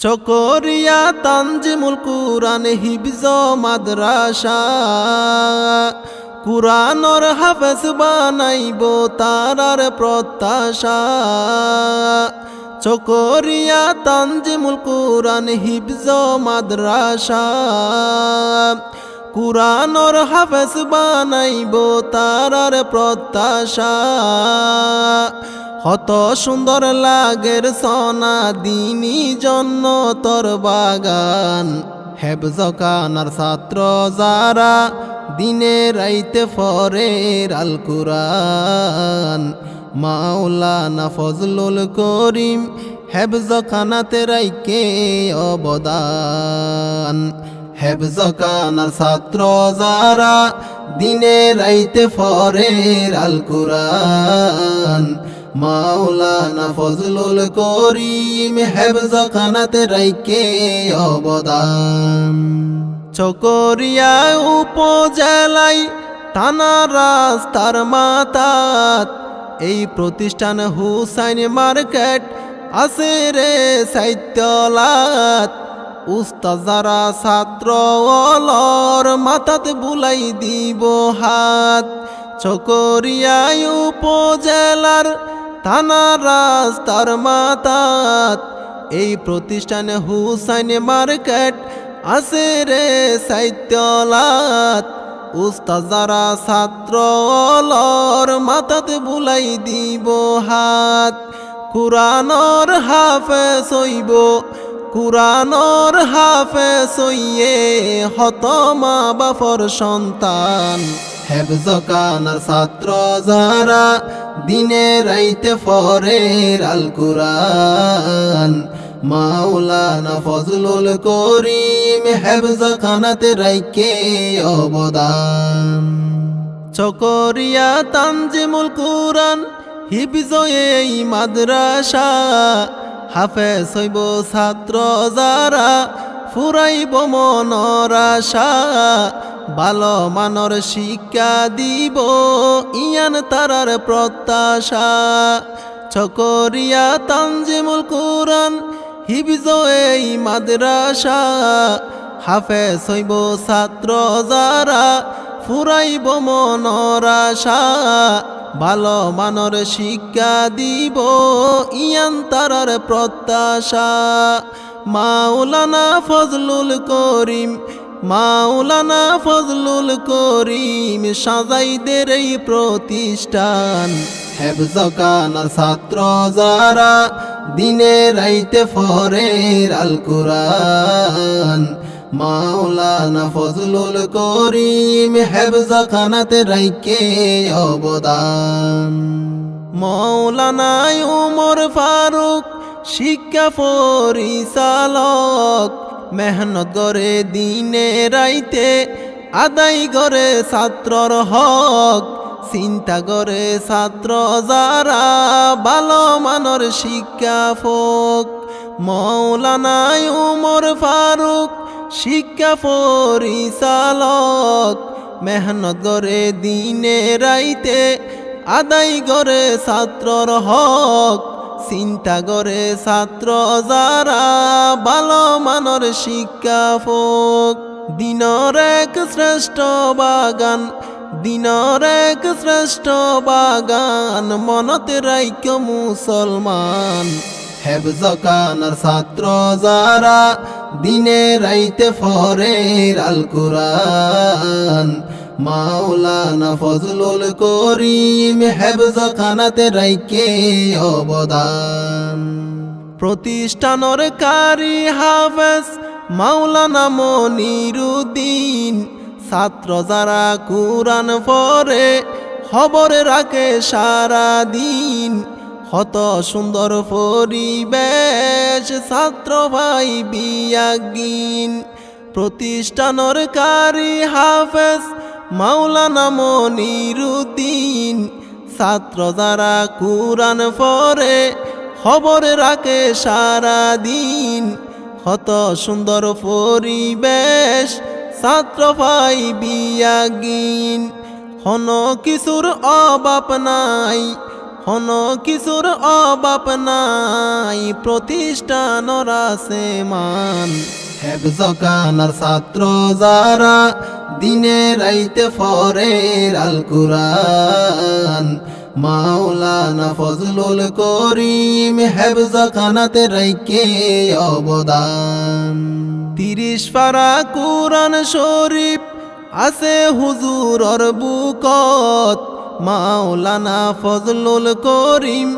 চকরিয়া তানজিমুল কুরআন হিফজ মাদ্রাসা কুরআনর হাফেজ বানাইব তারার প্রত্যাশা। চকরিয়া তানজিমুল কুরআন হিফজ মাদ্রাসা কুরআনর হাফেজ বানাইব তারার প্রত্যাশা। কত সুন্দর লাগের সোনা দিনী জন্য তোর বাগান। হেফজ খানার ছাত্র যারা দিনে রাইতে ফরের আল কুরআন। মাওলানা ফজলুল করিম হেফজ খানাতে রাইকে অবদান। হেফজ খানার ছাত্র যারা দিনে রাইতে ফরের আল কুরআন। মাওলানা ফজলুল করিম হেফজ খানাতে রাইকে অবদান। চকরিয়া উপজেলায় থানা রাস্তার মাথাত এই প্রতিষ্ঠান হুসাইন মার্কেট আছে রে সাইতলাত। উস্তাদ যারা ছাত্র অলর মাথাত বুলাই দিব হাত। চকরিয়া উপজেলার থানা রাস্তার মাথাত এই প্রতিষ্ঠান হুসাইন মার্কেট আছে রে সাইতলাত। উস্তাদ যারা ছাত্র অলর মাথাত বুলাই দিব হাত। কুরআনর হাফেজ হইব কুরআনর হাফেজ হইয়ে হত মা বাপর সন্তান। হেফজ খানার ছাত্র যারা দিনে রাইতে ফরের আল কুরআন। মাওলানা ফজলুল করিম হেফজ খানাতে রাইকে অবদান। চকরিয়া তানজিমুল কুরআন হিফজ এই মাদ্রাসা হাফেজ হইব ছাত্র যারা ফুরাইব মনের আশা। ভালো মানর শিক্ষা দিব ইয়ান তারার প্রত্যাশা। চকরিয়া তানজিমুল কুরআন হিফজ এই মাদ্রাসা হাফেজ হইব ছাত্র যারা ফুরাইব মনের আশা। ভালো মানর শিক্ষা দিব ইয়ান তারার প্রত্যাশা। মাওলানা ফজলুল করিম মাওলানা ফজলুল করিম সাজাইদের এই প্রতিষ্ঠান। হেফজ খানার ছাত্র যারা দিনে রাইতে ফরের আল কুরআন। মাওলানা ফজলুল করিম হেফজ খানাতে রাইকে অবদান। মাওলানা উমর ফারুক শিক্ষা পরিচালক মেহনত করে দিনে রাইতে আদায় করে ছাত্রর হক। চিন্তা করে ছাত্র যারা ভালো মানর শিক্ষা ফোক। মাওলানা উমর ফারুক শিক্ষা পরিচালক মেহনত করে দিনে রাইতে আদায় করে ছাত্রর হক। চিন্তা করে ছাত্র যারা ভালো মানর শিক্ষা ফোক। দিনর এক শ্রেষ্ঠ বাগান দিনর এক শ্রেষ্ঠ বাগান মনতে রাইক মুসলমান। হেফজ খানার ছাত্র যারা দিনে রাইতে ফরের আল কুরআন। মাওলানা ফজলুল করিম হেফজ খানাতে রাইকে অবদান। প্রতিষ্ঠানের কারি হাফেজ মাওলানা মনিরুদ্দিন। ছাত্র যারা কুরআন পড়ে খবর রাখে সারা দিন। কত সুন্দর পরিবেশ ছাত্র ভাই বিয়াগিন। প্রতিষ্ঠানের কারি হাফেজ মাওলানা মনিরুদ্দিন। ছাত্র যারা কুরআন পড়ে খবর রাখে সারা দিন। কত সুন্দর পরিবেশ ছাত্র ভাই বিয়াগিন। কোনো কিছুর অভাব নাই হন কিছুর অভাব নাই, প্রতিষ্ঠানর আছে মান। হেফজখানার ছাত্র যারা দিনে রাইতে পড়ে আল কুরআন, মাওলানা ফজলুল করিম হেফজখানাতে রাইকে অবদান। 30 পারা কুরআন শরীফ আছে হুজুরর বুকত, মাওলানা ফজলুল করিম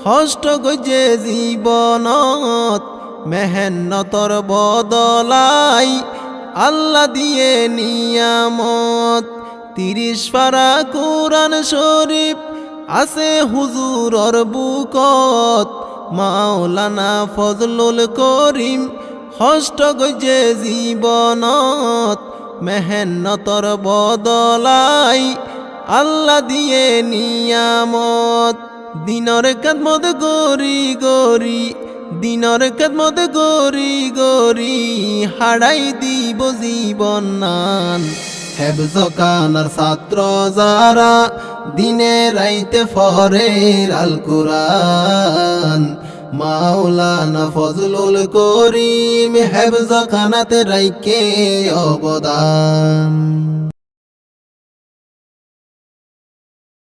হষ্ট গজে জীবনত। মেহনতর বদলাই আল্লাহ দিয়ে নিয়ামত। 30 পারা কুরআন শরীফ আছে হুজুরর বুকত, মাওলানা ফজলুল করিম হষ্ট গজে জীবনত। মেহনতর বদলাই আল্লাহ দিয়ে নিয়ামত। দিনর খেদমত গরি গরি, দিনর খেদমত গরি গরি, হারাই দিব জীবন নান। হেফজখানার ছাত্র যারা দিনে রাইতে পড়ে আল কুরআন, মাওলানা ফজলুল করিম হেফজখানাতে রাইকে অবদান।